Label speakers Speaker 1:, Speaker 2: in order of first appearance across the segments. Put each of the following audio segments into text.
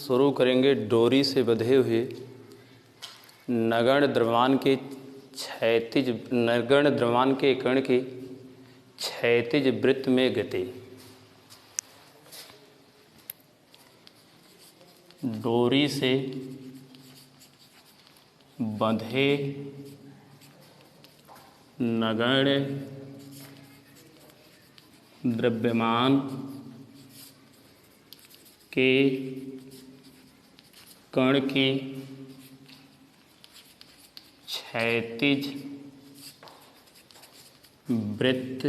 Speaker 1: शुरू करेंगे डोरी से बंधे हुए नगण्य द्रव्यमान के कण की क्षैतिज वृत्त में गति। डोरी से बंधे नगण्य द्रव्यमान के कण की क्षैतिज वृत्त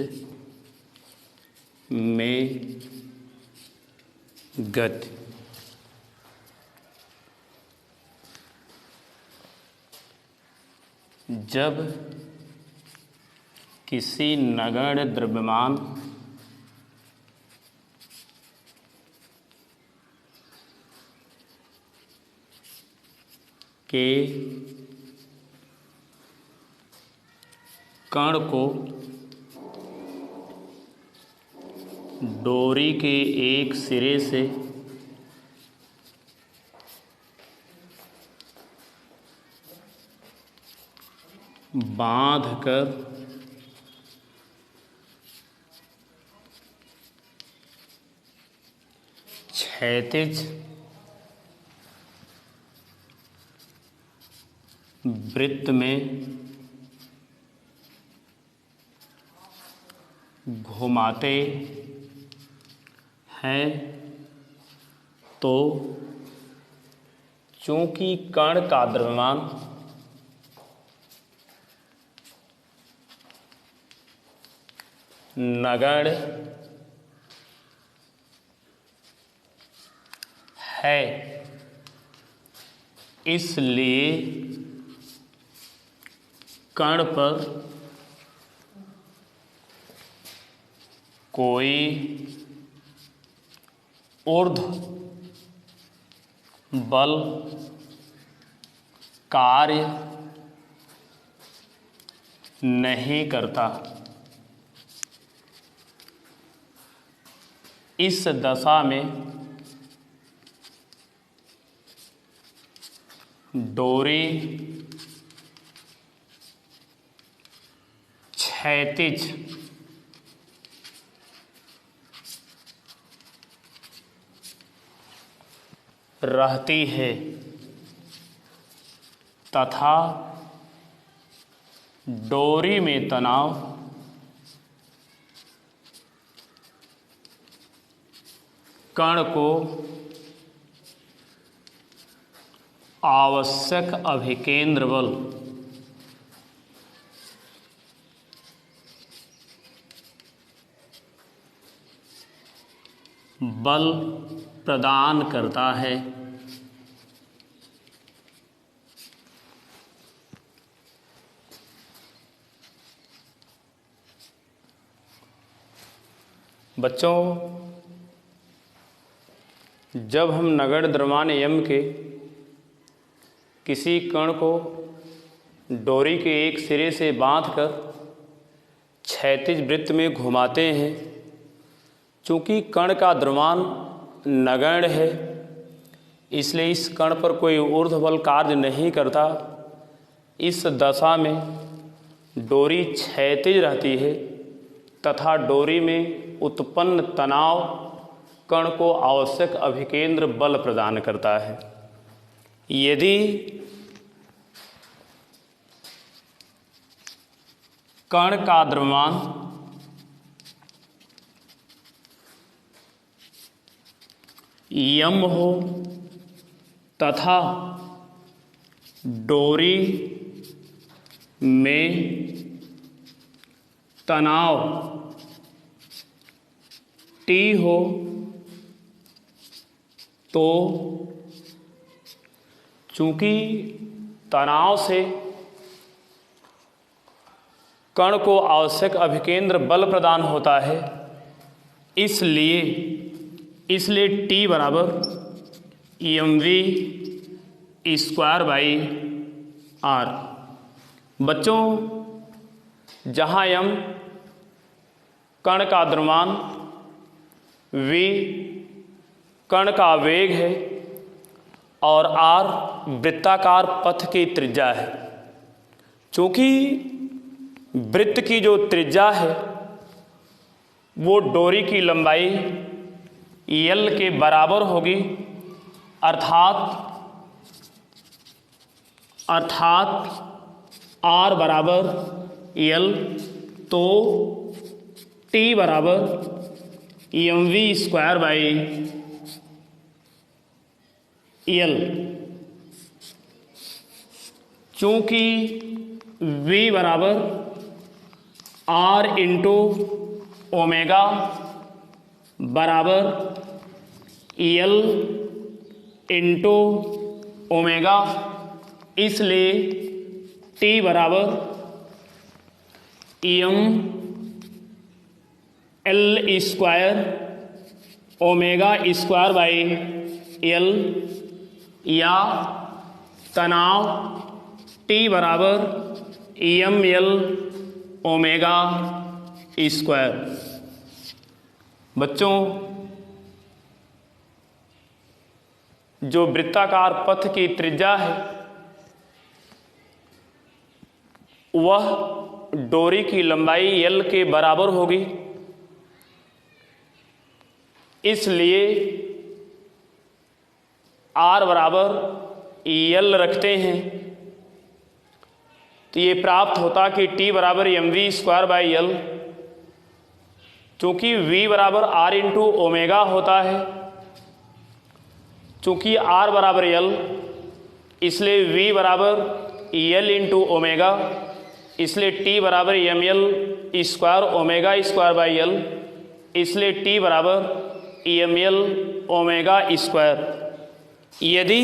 Speaker 1: में गति। जब किसी नगण्य द्रव्यमान के कण को डोरी के एक सिरे से बांधकर क्षैतिज वृत्त में घुमाते हैं तो चूंकि कण का द्रव्यमान नगण्य है, इसलिए कण पर कोई ऊर्ध्व बल कार्य नहीं करता। इस दशा में डोरी क्षैतिज रहती है तथा डोरी में तनाव कण को आवश्यक अभिकेंद्र बल प्रदान करता है। बच्चों, जब हम नगण्य द्रव्यमान यम के किसी कण को डोरी के एक सिरे से बांधकर क्षैतिज वृत्त में घुमाते हैं, चूँकि कण का द्रव्यमान नगण्य है इसलिए इस कण पर कोई ऊर्ध्व बल कार्य नहीं करता। इस दशा में डोरी क्षैतिज रहती है तथा डोरी में उत्पन्न तनाव कण को आवश्यक अभिकेंद्र बल प्रदान करता है। यदि कण का द्रव्यमान यम हो तथा डोरी में तनाव टी हो तो चूंकि तनाव से कण को आवश्यक अभिकेंद्र बल प्रदान होता है, इसलिए टी बराबर mv²/r। बच्चों, जहाँ m कण का द्रव्यमान, v कण का वेग है और आर वृत्ताकार पथ की त्रिज्या है। चूँकि वृत्त की जो त्रिज्या है वो डोरी की लंबाई एल के बराबर होगी, अर्थात आर बराबर एल, तो टी बराबर mv² बाई एल। चूँकि v बराबर आर इंटू ओमेगा बराबर एल इंटू ओमेगा, इसलिए टी बराबर ml² ओमेगा² बाई एल, या तनाव टी बराबर ml ओमेगा²। बच्चों, जो वृत्ताकार पथ की त्रिज्या है वह डोरी की लंबाई एल के बराबर होगी, इसलिए आर बराबर एल रखते हैं तो ये प्राप्त होता कि टी बराबर mv² बाई एल। चूँकि v बराबर आर इंटू ओमेगा होता है, चूँकि आर बराबर एल इसलिए v बराबर एल इंटू ओमेगा, इसलिए टी बराबर ml² ओमेगा² बाई एल, इसलिए टी बराबर ml ओमेगा²। यदि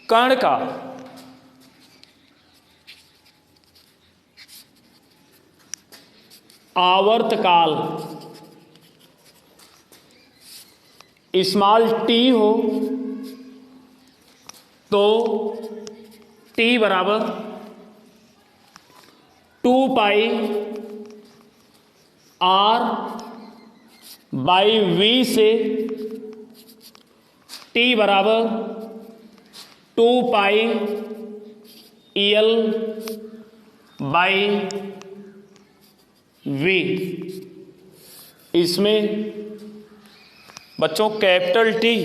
Speaker 1: कण का आवर्तकाल स्मॉल टी हो तो टी बराबर 2 पाई आर बाई वी से टी बराबर 2 पाई एल बाई वी। इसमें बच्चों कैपिटल टी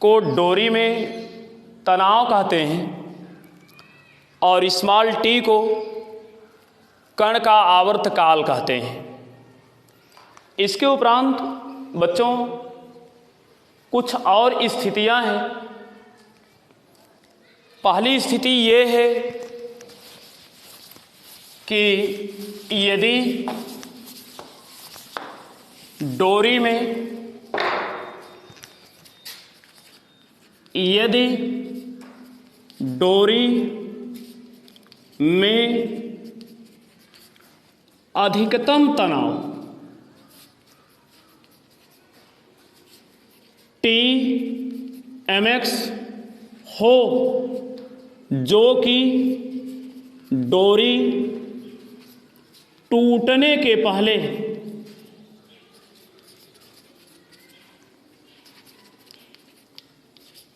Speaker 1: को डोरी में तनाव कहते हैं और स्मॉल टी को कण का आवर्तकाल कहते हैं। इसके उपरांत बच्चों कुछ और स्थितियां हैं। पहली स्थिति ये है कि यदि डोरी में अधिकतम तनाव Tmx हो जो कि डोरी टूटने के पहले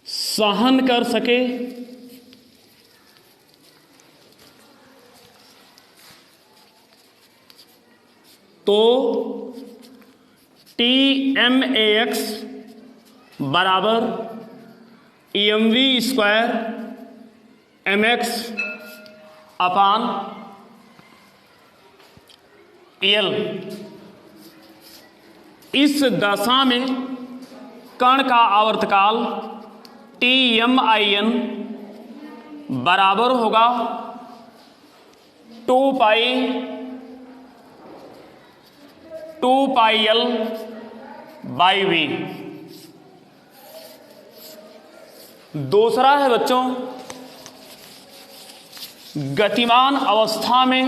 Speaker 1: सहन कर सके, तो Tmax बराबर mv² mx अपान एल। इस दशा में कण का आवर्तकाल Tmin बराबर होगा 2 पाई एल बाई वी। दूसरा है बच्चों, गतिमान अवस्था में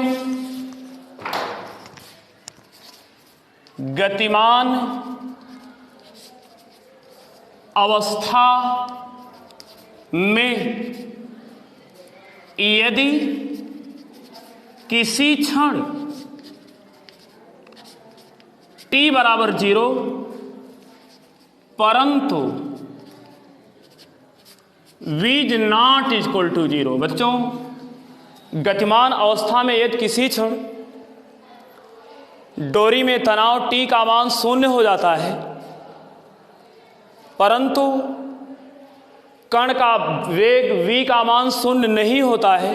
Speaker 1: यदि किसी क्षण t बराबर 0 परंतु v is not equal to 0। बच्चों, गतिमान अवस्था में यदि किसी क्षण डोरी में तनाव T का मान 0 हो जाता है, परंतु कण का वेग v का मान 0 नहीं होता है,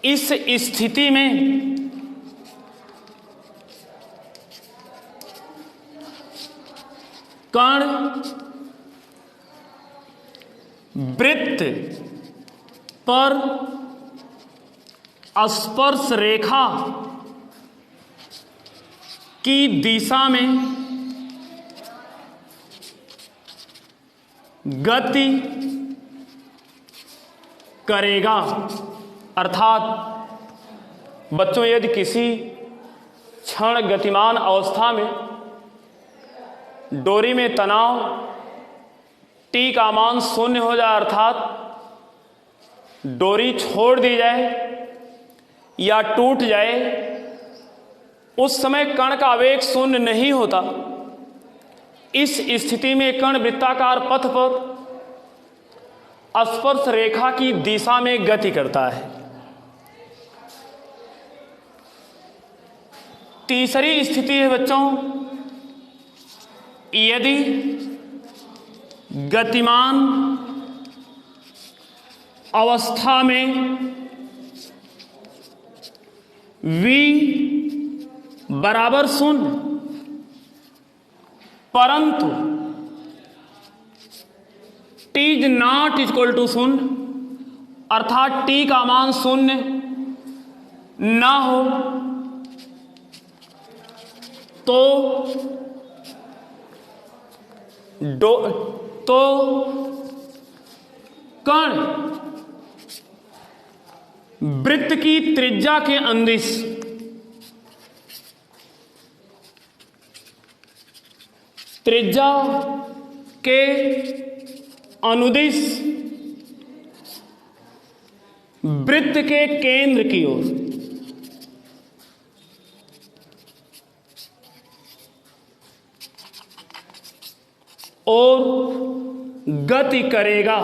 Speaker 1: इस स्थिति में कण वृत्त पर स्पर्श रेखा की दिशा में गति करेगा। अर्थात बच्चों, यदि किसी क्षण गतिमान अवस्था में डोरी में तनाव T का मान 0 हो जाए, अर्थात डोरी छोड़ दी जाए या टूट जाए, उस समय कण का वेग 0 नहीं होता। इस स्थिति में कण वृत्ताकार पथ पर स्पर्श रेखा की दिशा में गति करता है। तीसरी स्थिति है बच्चों, यदि गतिमान अवस्था में v बराबर 0, परंतु T is not equal to 0, अर्थात T का मान 0 ना हो, तो कण वृत्त की त्रिज्या के अंदिश त्रिज्या के अनुदिश वृत्त के केंद्र की ओर और गति करेगा।